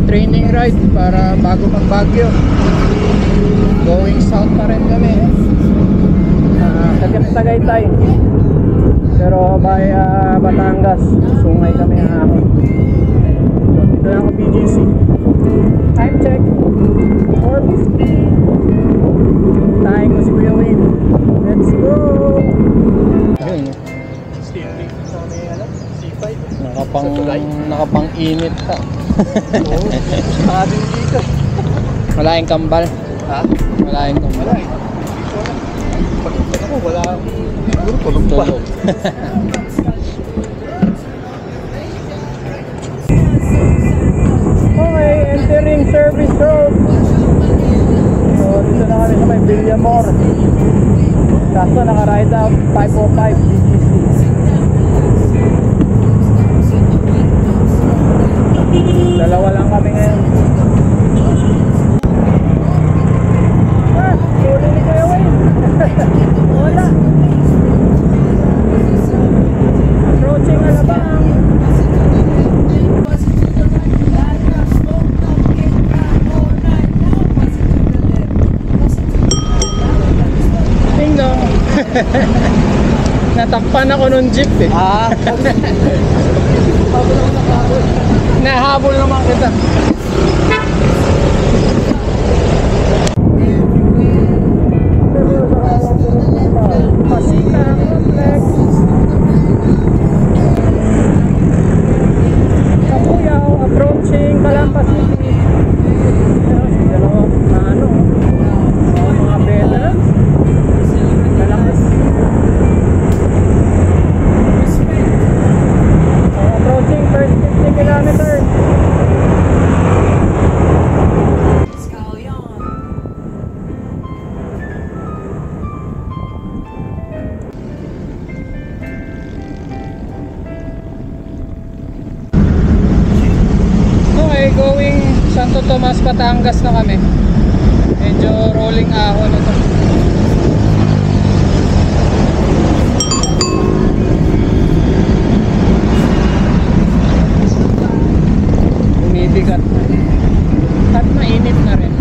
training ride para bago pang Baguio. Going south pa rin kami. Tagaytay. Pero by Batangas, Sungay kami hapon. Dito lang ako BGC. Time check 4:50. Time ko si Kuya Wayne. Let's go. Ayun, nakapang init pa. Maraming dito. Wala yung kambal. Ha? Wala yung kambal. Pag ako, wala. Siguro tulog pa. Okay, entering service road. So, dito na kami sa may Villamor. Kaso naka-ride out 505 BGC. Dalawa lang kami ngayon. Huli ni Kuya Wayne. Wala. Approaching Alabang. Ding dong. Natakpan ako nung jeep eh. Nahabol naman kita. Pasita Complex. Kapuyaw, approaching Calamba City. Dalawa na ano, mga veterans. Malakas. Approaching first 50 kilometers. Okay, going Santo Tomas, Batangas na kami. Medyo rolling ahon ito. Bumibigat na. At mainit na rin.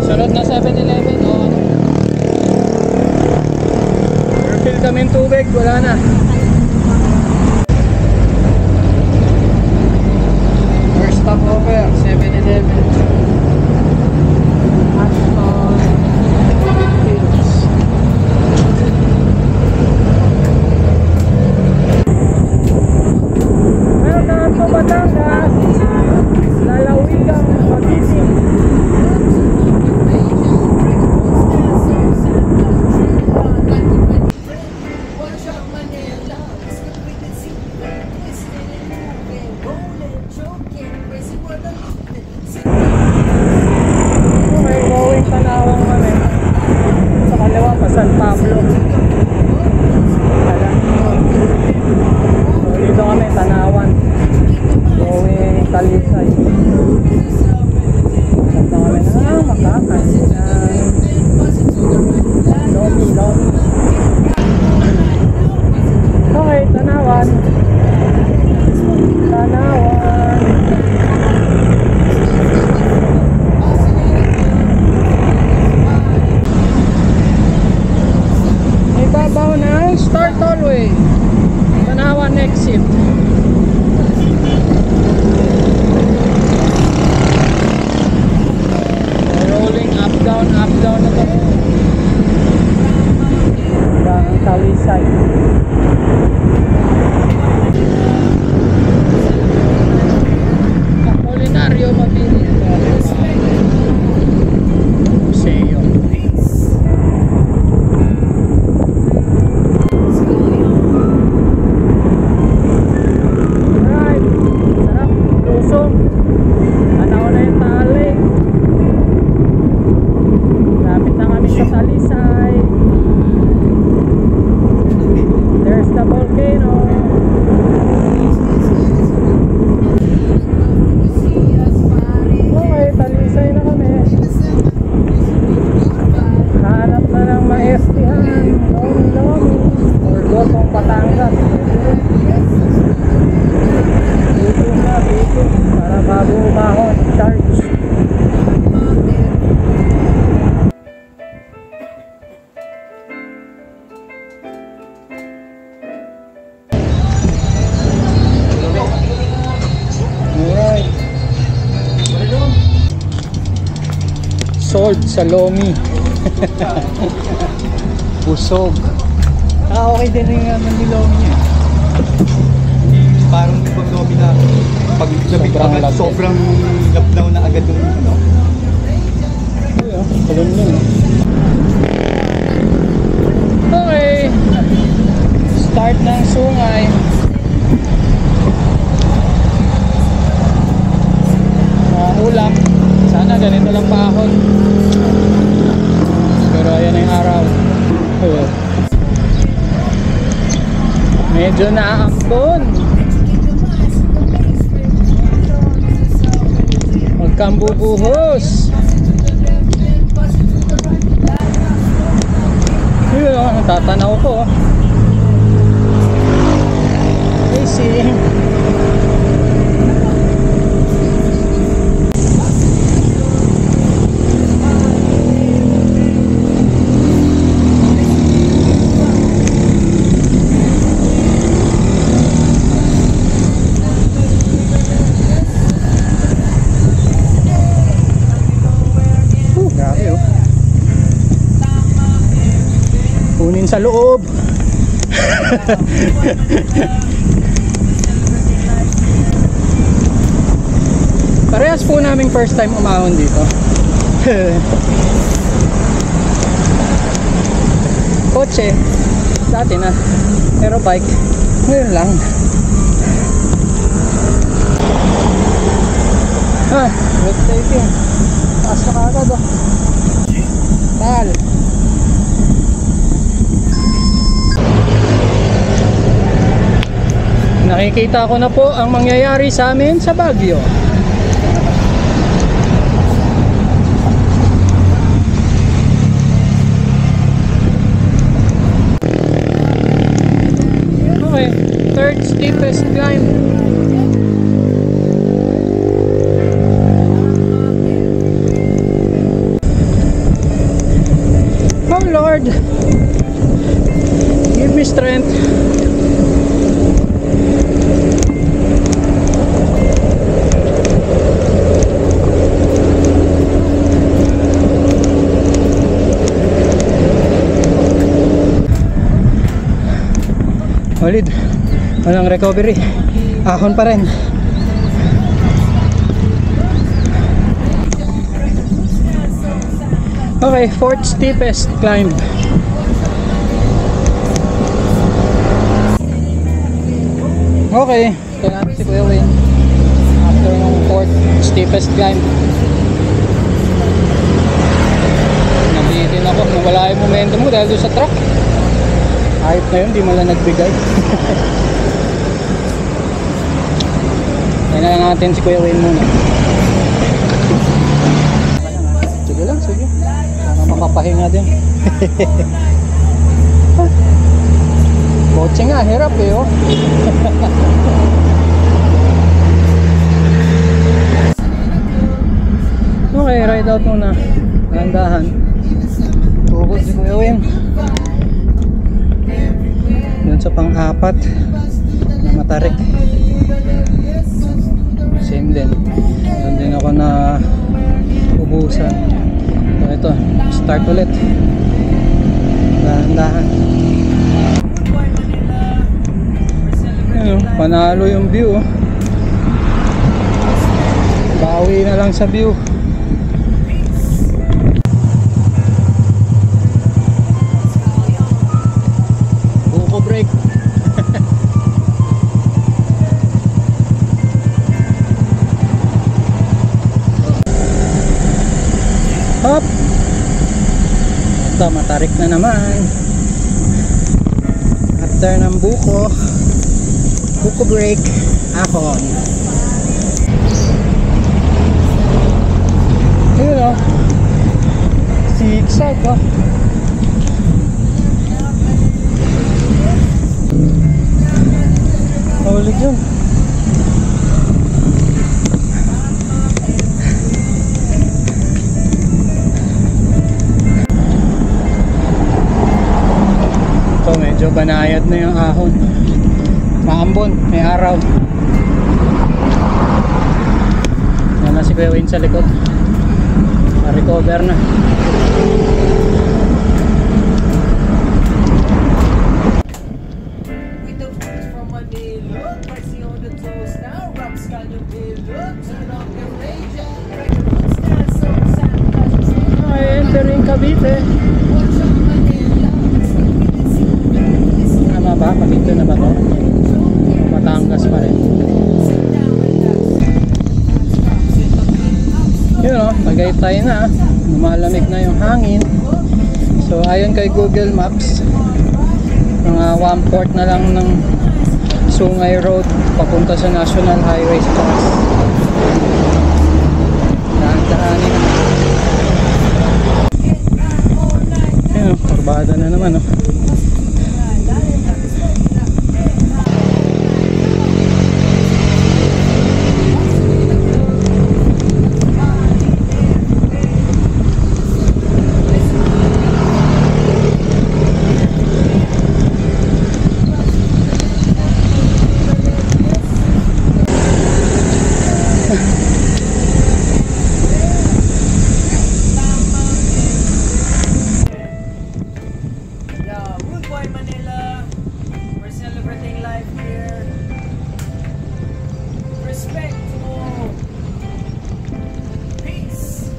Sunod na 7-Eleven o ano? Refill kami ng tubig, wala na. First stop over, 7-Eleven. Ashton Hills. Welcome to Batangas, lalawigang Magiting. Okay, going Tanawang kami. Sa kaliwa pa San Pablo. So dito kami Tanawan. Going Talisay. Santa kami na Makakas. Lomi. Okay, Tanawan. Ibabaw na start tollway. Tanawan exit. Rolling up down. Sa Lomi. Busog. Okay din yung ni Lomi niya. Parang ibang lomi na pag labig Sobrang agad, lagyan. sobrang labnaw na agad yung ano. Ayun, talon yun. Okay. Start ng sungay. Ulap. Sana ganito lang paahon. Pero ayan na yung araw. Ayun. Medyo naaambon. Huwag kang bubuhos. Ayun o, natatanaw ko. Racing. Grabe oh. Kunin sa loob. Parehas po naming first time umahon dito. Kotse dati na, pero bike ngayon lang. Breathtaking. Taas na kagad oh. Tal. Nakikita ko na po ang mangyayari sa amin sa Baguio. Okay, third steepest climb. Oh Lord, give me strength. Solid, walang recovery, ahon pa rin. Okay, fourth steepest climb. Okay, ito natin si Kuya Wayne after ng fourth steepest climb. Nabitin ako, nawala yung momentum mo dahil doon sa truck. Kahit na yun, di mo lang nagbigay. Kaya na lang natin si Kuya Wayne muna. Sige lang, sige. Sana makapahinga din. Kotse nga, hirap eh oh. Okay, ride out muna. Dahan-dahan. Tugod si Kuya Wayne. Yun sa pang-apat na Matarik. Same din. Doon din ako na ubusan. So ito, start ulit. Dahan-dahan. Ayun, panalo yung view. Bawi na lang sa view. Buko break. Hop. Ito, Matarik na naman. After ng buko break, ahon. Ayun o, zigzag o. Haulig yun. Ito, medyo banayad na yung ahon. Maambon, may araw. Yan na si Kuya Wayne sa likod. Na-recover na. With the fruits from Manila, pricing on the toast now. Rocks got your bill, turn off your rage. Stand so sad, Entering Cavite. Tama ba? Cavite na ba to? Batangas pa rin. Yun o, Tagaytay na. Lumalamig na yung hangin. So ayon kay Google Maps, mga 1/4 na lang ng Sungay Road papunta sa National Highway sa taas. Daan-daanin. Yun o, kurbada na naman o. Yeah, Rude Boy Manila. We're celebrating life here. Respect to all. Peace.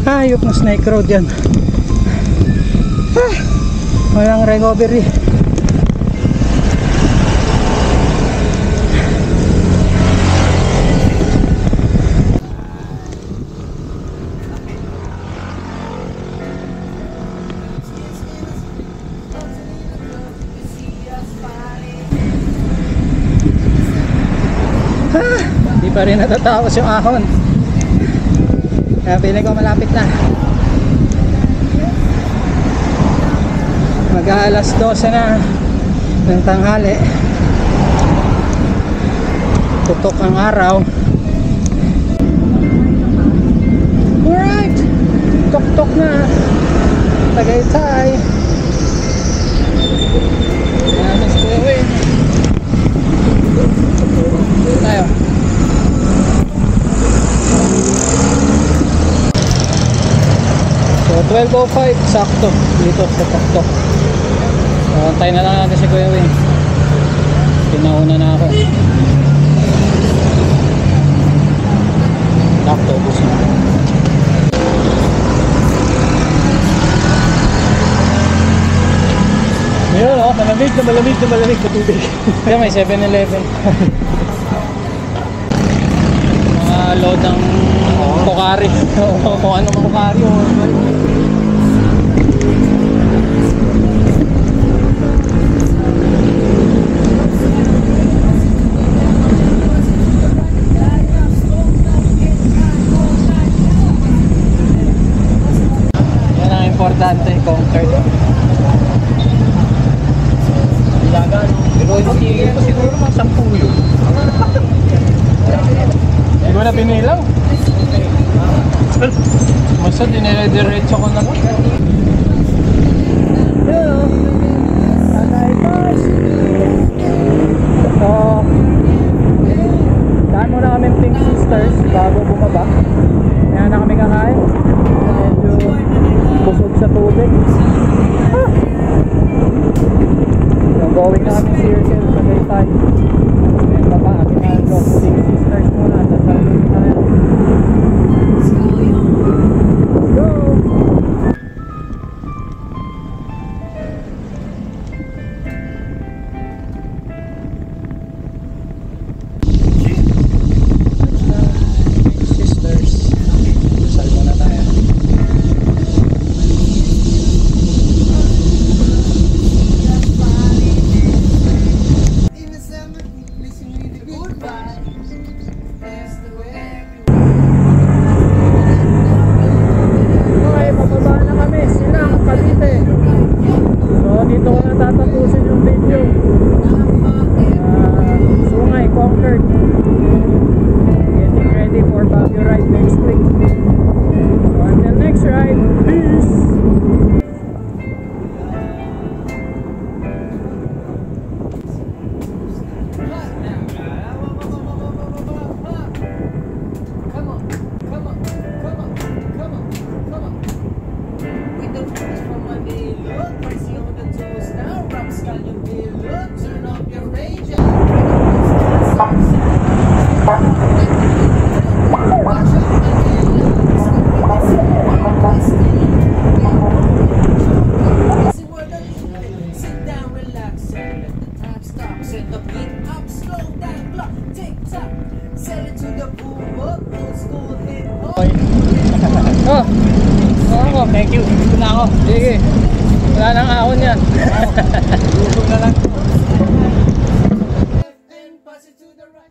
Hayop na Snake Road yan. Walang recovery. Di pa rin natatapos yung ahon. Kaya feeling ko malapit na. Mag-aalas 12 na ng tanghali. Tutok ang araw. Alright, tok-tok na Tagaytay. Let's go away. Tayo. So 12:05 sakto dito sa tok-tok. So antay na lang natin si Kuya Wing. Pinauna na ako. Sakto, bus na. Ayun o, malamig na tubig. Kaya may 7-Eleven. Mga load ng Pocari. Kung ano mga Pocari. Yan ang importante, conquered. Pero siguro mga 10 yun. Hindi mo na binilang. Basta dinire-diretso ko na lang. Hello! Tatay boys! So, daan muna kami Pink Sisters bago bumaba. Kaya na kami kakain. Medyo busog sa tubig. Going na kami circle sa Tagaytay. And baba, atin na ito. Pink Sisters muna. Tapos na rin. Let's go! Sisters. Sal muna tayo. In the summer, listen to the good vibes. That's the way. top. Sell it to the boom up, old school hip hop. Oh, ako. Thank you. Dito na ako. Sige. Wala nang ahon yan. Lubog na lang. And pass it to the right.